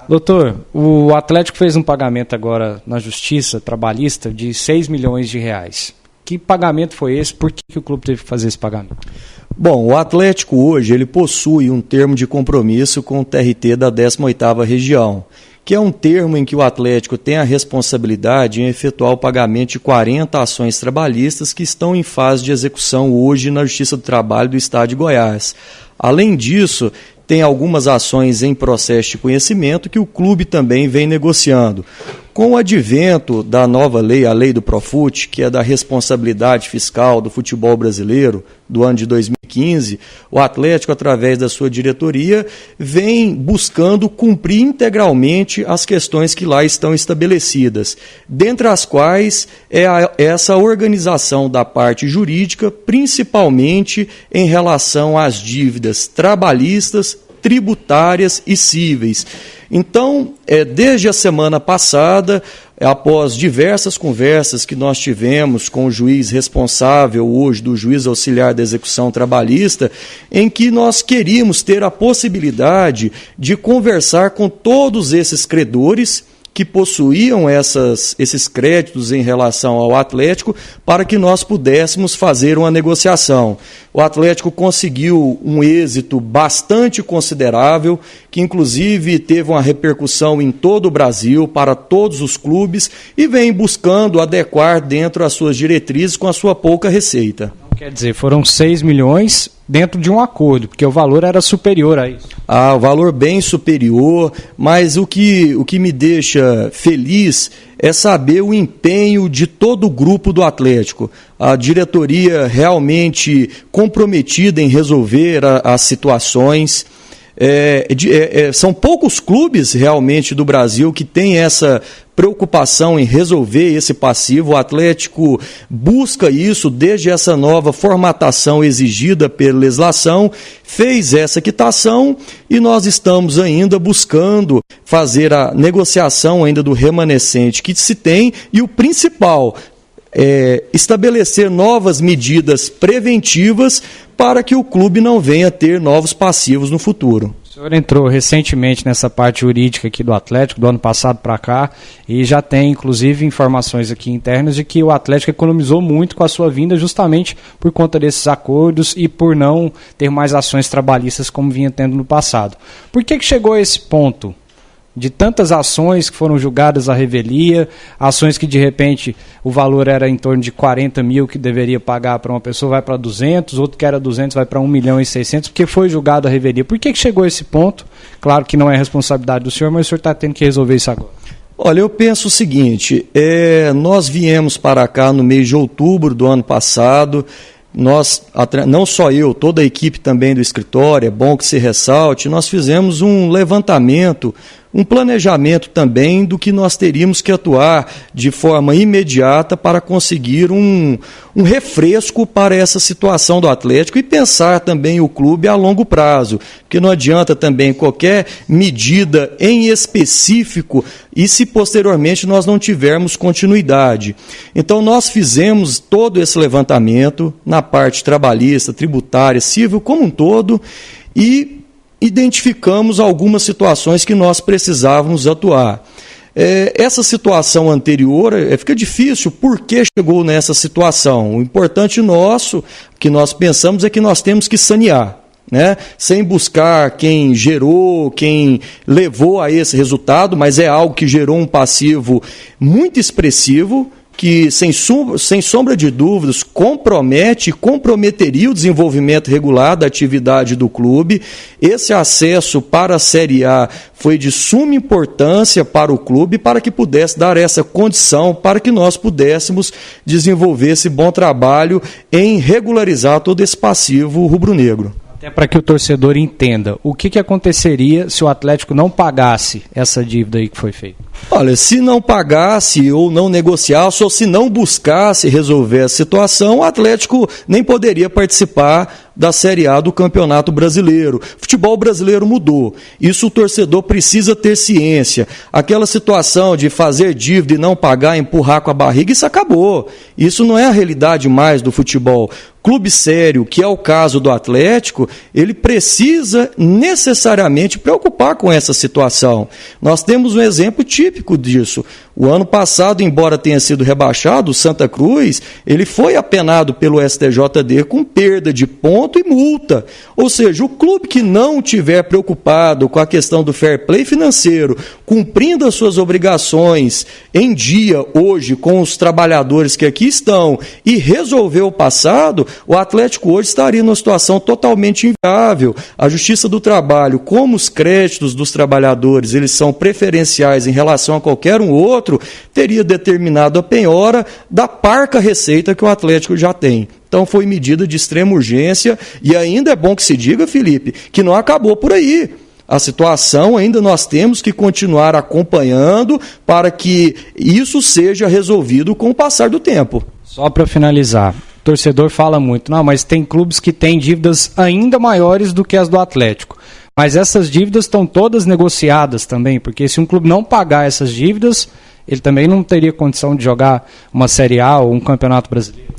Doutor, o Atlético fez um pagamento agora na Justiça Trabalhista de R$6 milhões. Que pagamento foi esse? Por que o clube teve que fazer esse pagamento? Bom, o Atlético hoje ele possui um termo de compromisso com o TRT da 18ª Região, que é um termo em que o Atlético tem a responsabilidade em efetuar o pagamento de 40 ações trabalhistas que estão em fase de execução hoje na Justiça do Trabalho do Estado de Goiás. Além disso, tem algumas ações em processo de conhecimento que o clube também vem negociando. Com o advento da nova lei, a lei do Profut, que é da responsabilidade fiscal do futebol brasileiro, do ano de 2015, o Atlético, através da sua diretoria, vem buscando cumprir integralmente as questões que lá estão estabelecidas, dentre as quais é essa organização da parte jurídica, principalmente em relação às dívidas trabalhistas, tributárias e cíveis. Então, desde a semana passada, após diversas conversas que nós tivemos com o juiz responsável hoje, do juiz auxiliar da execução trabalhista, em que nós queríamos ter a possibilidade de conversar com todos esses credores que possuíam esses créditos em relação ao Atlético, para que nós pudéssemos fazer uma negociação. O Atlético conseguiu um êxito bastante considerável, que inclusive teve uma repercussão em todo o Brasil, para todos os clubes, e vem buscando adequar dentro das suas diretrizes com a sua pouca receita. Quer dizer, foram 6 milhões dentro de um acordo, porque o valor era superior a isso. O valor bem superior, mas o que me deixa feliz é saber o empenho de todo o grupo do Atlético. A diretoria realmente comprometida em resolver as situações. São poucos clubes realmente do Brasil que têm essa preocupação em resolver esse passivo. O Atlético busca isso desde essa nova formatação exigida pela legislação, fez essa quitação e nós estamos ainda buscando fazer a negociação ainda do remanescente que se tem, e o principal estabelecer novas medidas preventivas para que o clube não venha a ter novos passivos no futuro. O senhor entrou recentemente nessa parte jurídica aqui do Atlético, do ano passado para cá, e já tem inclusive informações aqui internas de que o Atlético economizou muito com a sua vinda justamente por conta desses acordos e por não ter mais ações trabalhistas como vinha tendo no passado. Por que chegou a esse ponto? De tantas ações que foram julgadas à revelia, ações que de repente o valor era em torno de 40 mil que deveria pagar para uma pessoa, vai para 200, outro que era 200 vai para 1 milhão e 600, porque foi julgado à revelia. Por que chegou a esse ponto? Claro que não é responsabilidade do senhor, mas o senhor está tendo que resolver isso agora. Olha, eu penso o seguinte, nós viemos para cá no mês de outubro do ano passado. Nós, não só eu, toda a equipe também do escritório, é bom que se ressalte, nós fizemos um levantamento, um planejamento também do que nós teríamos que atuar de forma imediata para conseguir um refresco para essa situação do Atlético e pensar também o clube a longo prazo, porque não adianta também qualquer medida em específico e se posteriormente nós não tivermos continuidade. Então nós fizemos todo esse levantamento na parte trabalhista, tributária, civil como um todo, e identificamos algumas situações que nós precisávamos atuar. Essa situação anterior, fica difícil, por que chegou nessa situação? O importante nosso, que nós pensamos, é que nós temos que sanear, né? Sem buscar quem gerou, quem levou a esse resultado, mas é algo que gerou um passivo muito expressivo, que, sem sombra de dúvidas, comprometeria o desenvolvimento regular da atividade do clube. Esse acesso para a Série A foi de suma importância para o clube, para que pudesse dar essa condição, para que nós pudéssemos desenvolver esse bom trabalho em regularizar todo esse passivo rubro-negro. Até para que o torcedor entenda, o que aconteceria se o Atlético não pagasse essa dívida aí que foi feita? Olha, se não pagasse ou não negociasse ou se não buscasse resolver a situação, o Atlético nem poderia participar da Série A do Campeonato Brasileiro. O futebol brasileiro mudou. Isso o torcedor precisa ter ciência. Aquela situação de fazer dívida e não pagar, empurrar com a barriga, isso acabou. Isso não é a realidade mais do futebol. Clube sério, que é o caso do Atlético, ele precisa necessariamente preocupar com essa situação. Nós temos um exemplo típico disso. O ano passado, embora tenha sido rebaixado, o Santa Cruz, ele foi apenado pelo STJD com perda de ponto e multa. Ou seja, o clube que não estiver preocupado com a questão do fair play financeiro, cumprindo as suas obrigações em dia, hoje, com os trabalhadores que aqui estão, e resolver o passado, o Atlético hoje estaria numa situação totalmente inviável. A Justiça do Trabalho, como os créditos dos trabalhadores eles são preferenciais em relação a qualquer um outro, teria determinado a penhora da parca receita que o Atlético já tem. Então foi medida de extrema urgência e ainda é bom que se diga, Felipe, que não acabou por aí. A situação ainda nós temos que continuar acompanhando para que isso seja resolvido com o passar do tempo. Só para finalizar, o torcedor fala muito, não, mas tem clubes que têm dívidas ainda maiores do que as do Atlético. Mas essas dívidas estão todas negociadas também, porque se um clube não pagar essas dívidas, ele também não teria condição de jogar uma Série A ou um Campeonato Brasileiro.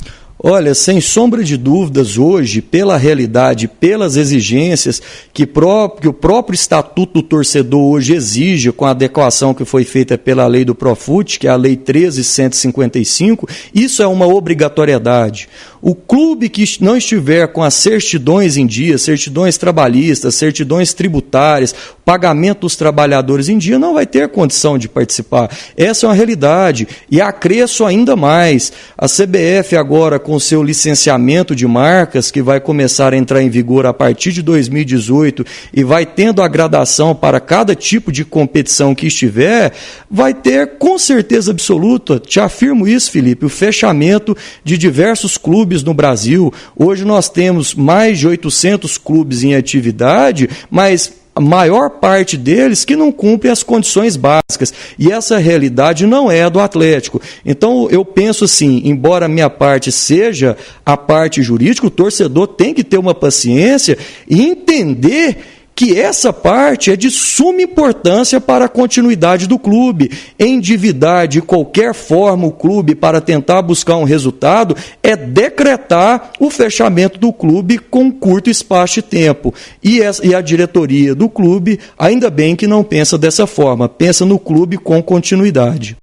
Olha, sem sombra de dúvidas, hoje, pela realidade, pelas exigências que o próprio Estatuto do Torcedor hoje exige, com a adequação que foi feita pela lei do Profut, que é a Lei 13.155, isso é uma obrigatoriedade. O clube que não estiver com as certidões em dia, certidões trabalhistas, certidões tributárias, pagamento dos trabalhadores em dia, não vai ter condição de participar. Essa é uma realidade. E acresço ainda mais. A CBF agora, com o seu licenciamento de marcas, que vai começar a entrar em vigor a partir de 2018 e vai tendo a gradação para cada tipo de competição que estiver, vai ter com certeza absoluta, te afirmo isso, Felipe, o fechamento de diversos clubes no Brasil. Hoje nós temos mais de 800 clubes em atividade, mas a maior parte deles que não cumpre as condições básicas. E essa realidade não é a do Atlético. Então, eu penso assim, embora a minha parte seja a parte jurídica, o torcedor tem que ter uma paciência e entender que essa parte é de suma importância para a continuidade do clube. Endividar de qualquer forma o clube para tentar buscar um resultado é decretar o fechamento do clube com um curto espaço de tempo. E a diretoria do clube, ainda bem que não pensa dessa forma, pensa no clube com continuidade.